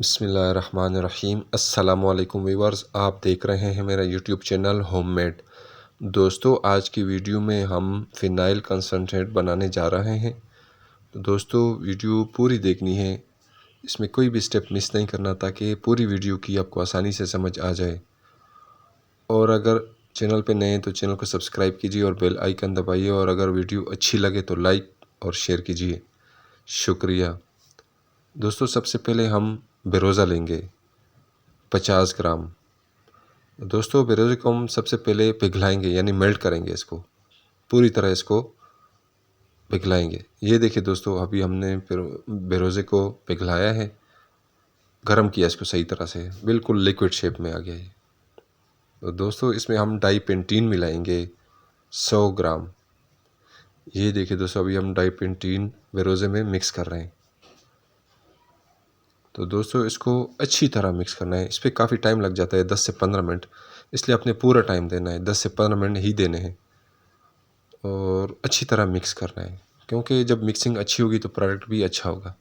बिस्मिल्लाहिर्रहमानिर्रहीम। अस्सलामुअलैकुम व्यूअर्स, आप देख रहे हैं मेरा यूट्यूब चैनल होममेड। दोस्तों, आज की वीडियो में हम फ़िनाइल कंसंट्रेट बनाने जा रहे हैं। तो दोस्तों, वीडियो पूरी देखनी है, इसमें कोई भी स्टेप मिस नहीं करना ताकि पूरी वीडियो की आपको आसानी से समझ आ जाए। और अगर चैनल पे नए हैं तो चैनल को सब्सक्राइब कीजिए और बेल आइकन दबाइए, और अगर वीडियो अच्छी लगे तो लाइक और शेयर कीजिए। शुक्रिया। दोस्तों, सबसे पहले हम बेरोज़ा लेंगे 50 ग्राम। दोस्तों, बेरोज़े को हम सबसे पहले पिघलाएंगे, यानी मेल्ट करेंगे, इसको पूरी तरह इसको पिघलाएंगे। ये देखिए दोस्तों, अभी हमने बेरोज़े को पिघलाया है, गर्म किया इसको सही तरह से, बिल्कुल लिक्विड शेप में आ गया है। तो दोस्तों, इसमें हम डाईपेंटीन मिलाएंगे 100 ग्राम। ये देखिए दोस्तों, अभी हम डाईपेंटीन बेरोज़े में मिक्स कर रहे हैं। तो दोस्तों, इसको अच्छी तरह मिक्स करना है। इस पर काफ़ी टाइम लग जाता है, 10 से 15 मिनट, इसलिए अपने पूरा टाइम देना है, 10 से 15 मिनट ही देने हैं और अच्छी तरह मिक्स करना है, क्योंकि जब मिक्सिंग अच्छी होगी तो प्रोडक्ट भी अच्छा होगा।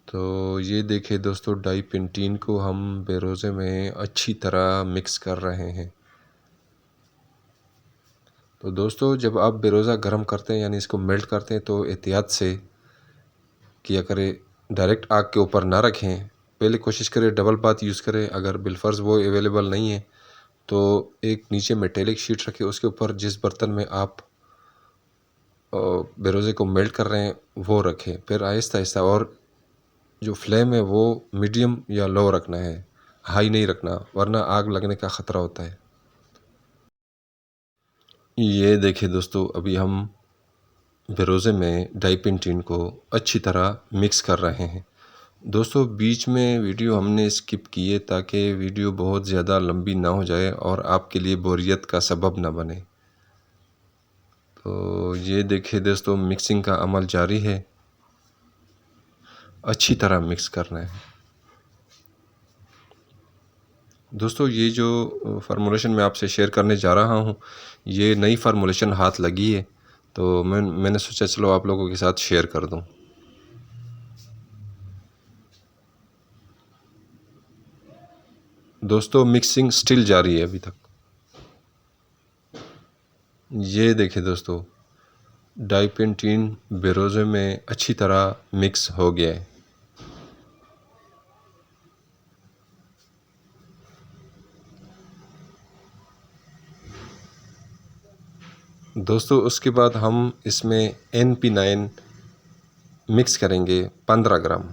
तो ये देखिए दोस्तों, डाईपेंटीन को हम बेरोज़े में अच्छी तरह मिक्स कर रहे हैं। तो दोस्तों, जब आप बेरोज़ा गर्म करते हैं, यानी इसको मेल्ट करते हैं, तो एहतियात से किया करें, डायरेक्ट आग के ऊपर ना रखें। पहले कोशिश करें डबल बात यूज़ करें। अगर बिलफ़र्ज़ वो अवेलेबल नहीं है तो एक नीचे मेटेलिक शीट रखें, उसके ऊपर जिस बर्तन में आप बेरोज़े को मेल्ट कर रहे हैं वो रखें। फिर आहिस्ता आहिस्ता, और जो फ्लेम है वो मीडियम या लो रखना है, हाई नहीं रखना, वरना आग लगने का ख़तरा होता है। ये देखिए दोस्तों, अभी हम बेरोज़े में डाईपेंटीन को अच्छी तरह मिक्स कर रहे हैं। दोस्तों, बीच में वीडियो हमने स्किप किए ताकि वीडियो बहुत ज़्यादा लंबी ना हो जाए और आपके लिए बोरियत का सबब ना बने। तो ये देखिए दोस्तों, मिक्सिंग का अमल जारी है, अच्छी तरह मिक्स करना है। दोस्तों, ये जो फार्मूलेशन मैं आपसे शेयर करने जा रहा हूँ, ये नई फार्मूलेशन हाथ लगी है, तो मैंने सोचा चलो आप लोगों के साथ शेयर कर दूँ। दोस्तों, मिक्सिंग स्टिल जारी है अभी तक। ये देखिए दोस्तों, डाईपेंटीन बेरोज़े में अच्छी तरह मिक्स हो गया है। दोस्तों, उसके बाद हम इसमें NP9 मिक्स करेंगे 15 ग्राम।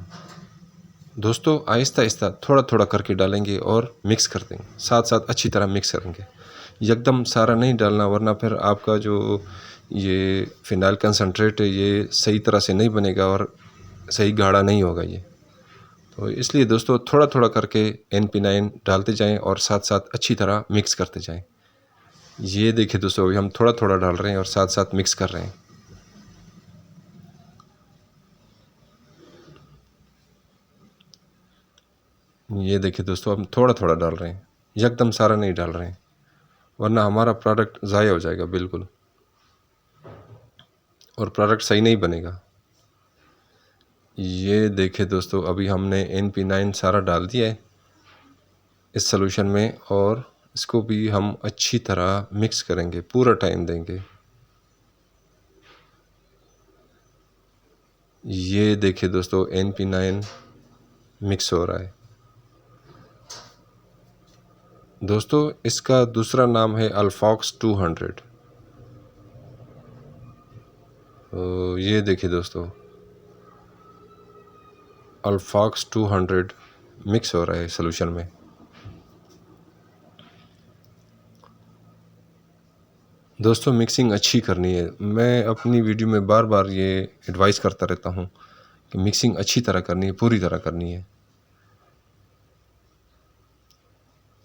दोस्तों, आहिस्ता आहिस्ता थोड़ा थोड़ा करके डालेंगे और मिक्स कर देंगे, साथ साथ अच्छी तरह मिक्स करेंगे। एकदम सारा नहीं डालना, वरना फिर आपका जो ये फ़िनाइल कंसंट्रेट है ये सही तरह से नहीं बनेगा और सही गाढ़ा नहीं होगा ये। तो इसलिए दोस्तों, थोड़ा थोड़ा करके NP9 डालते जाएं और साथ साथ अच्छी तरह मिक्स करते जाएं। ये देखिए दोस्तों, अभी हम थोड़ा थोड़ा डाल रहे हैं और साथ साथ मिक्स कर रहे हैं। ये देखिए दोस्तों, हम थोड़ा थोड़ा डाल रहे हैं, एकदम सारा नहीं डाल रहे हैं, वरना हमारा प्रोडक्ट ज़ाया हो जाएगा बिल्कुल, और प्रोडक्ट सही नहीं बनेगा। ये देखिए दोस्तों, अभी हमने NP9 सारा डाल दिया है इस सॉल्यूशन में, और इसको भी हम अच्छी तरह मिक्स करेंगे, पूरा टाइम देंगे। ये देखिए दोस्तों, NP9 मिक्स हो रहा है। दोस्तों, इसका दूसरा नाम है अल्फॉक्स 200। तो ये देखिए दोस्तों, अल्फॉक्स 200 मिक्स हो रहा है सॉल्यूशन में। दोस्तों, मिक्सिंग अच्छी करनी है। मैं अपनी वीडियो में बार बार ये एडवाइस करता रहता हूँ कि मिक्सिंग अच्छी तरह करनी है, पूरी तरह करनी है।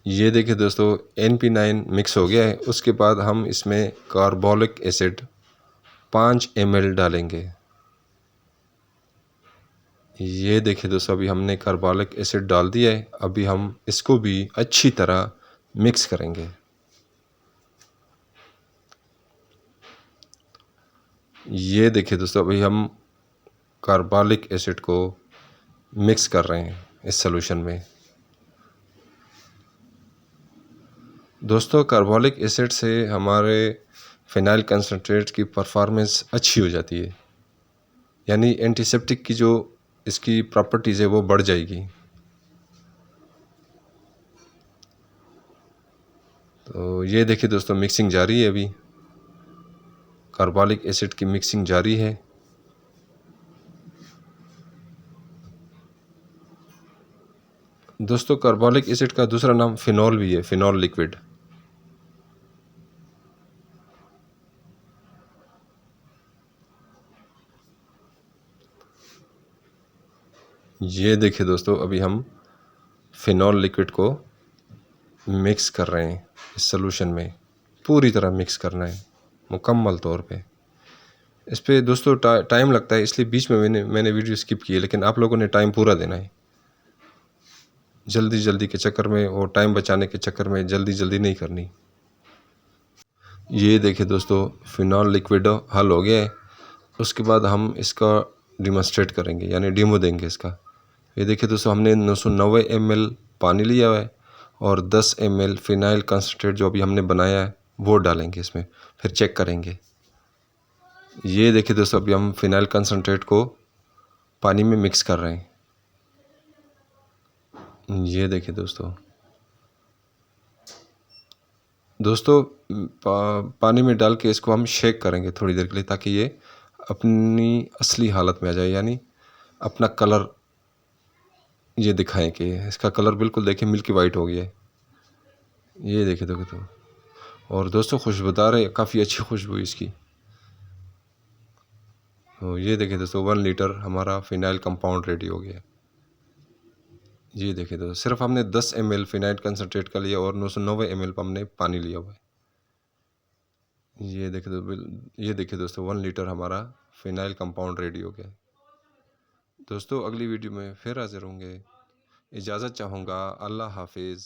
ये देखिए दोस्तों, NP9 मिक्स हो गया है। उसके बाद हम इसमें कार्बोलिक एसिड 5 ml डालेंगे। ये देखिए दोस्तों, अभी हमने कार्बोलिक एसिड डाल दिया है। अभी हम इसको भी अच्छी तरह मिक्स करेंगे। ये देखिए दोस्तों, अभी हम कार्बोलिक एसिड को मिक्स कर रहे हैं। इस सॉल्यूशन में। दोस्तों कार्बोलिक एसिड से हमारे फिनाइल कंसनट्रेट की परफॉर्मेंस अच्छी हो जाती है, यानी एंटीसेप्टिक की जो इसकी प्रॉपर्टीज़ है वो बढ़ जाएगी। तो ये देखिए दोस्तों, मिक्सिंग जारी है, अभी कार्बोलिक एसिड की मिक्सिंग जारी है। दोस्तों कार्बोलिक एसिड का दूसरा नाम फिनॉल भी है, फिनॉल लिक्विड। ये देखिए दोस्तों, अभी हम फिनॉल लिक्विड को मिक्स कर रहे हैं इस सॉल्यूशन में, पूरी तरह मिक्स करना है मुकम्मल तौर पे। इस पे दोस्तों टाइम लगता है, इसलिए बीच में मैंने वीडियो स्किप की है, लेकिन आप लोगों ने टाइम पूरा देना है। जल्दी के चक्कर में और टाइम बचाने के चक्कर में जल्दी नहीं करनी। ये देखिए दोस्तों, फिनॉल लिक्विड हल हो गया है। उसके बाद हम इसका डिमॉन्स्ट्रेट करेंगे, यानी डेमो देंगे इसका। ये देखिए दोस्तों, हमने 990 ml पानी लिया हुआ है और 10 ml फिनाइल कंसनट्रेट जो अभी हमने बनाया है वो डालेंगे इसमें, फिर चेक करेंगे। ये देखिए दोस्तों, अभी हम फिनाइल कंसनट्रेट को पानी में मिक्स कर रहे हैं। ये देखिए दोस्तों पानी में डाल के इसको हम शेक करेंगे थोड़ी देर के लिए, ताकि ये अपनी असली हालत में आ जाए, यानी अपना कलर ये दिखाएं कि इसका कलर बिल्कुल देखिए मिल्की वाइट हो गया है। ये देखिए दोस्तों, और दोस्तों खुशबूदार है, काफ़ी अच्छी खुशबू इसकी। तो ये देखिए दोस्तों, 1 लीटर हमारा फिनाइल कंपाउंड रेडी हो गया। ये देखिए दोस्तों, सिर्फ हमने 10 ml फिनाइल कंसनट्रेट का लिया और 990 ml हमने पानी लिया हुआ है। ये देखिए दोस्तों, 1 लीटर हमारा फिनाइल कंपाउंड रेडी हो गया। दोस्तों अगली वीडियो में फिर हाजिर होंगे। इजाज़त चाहूँगा। अल्लाह हाफिज़।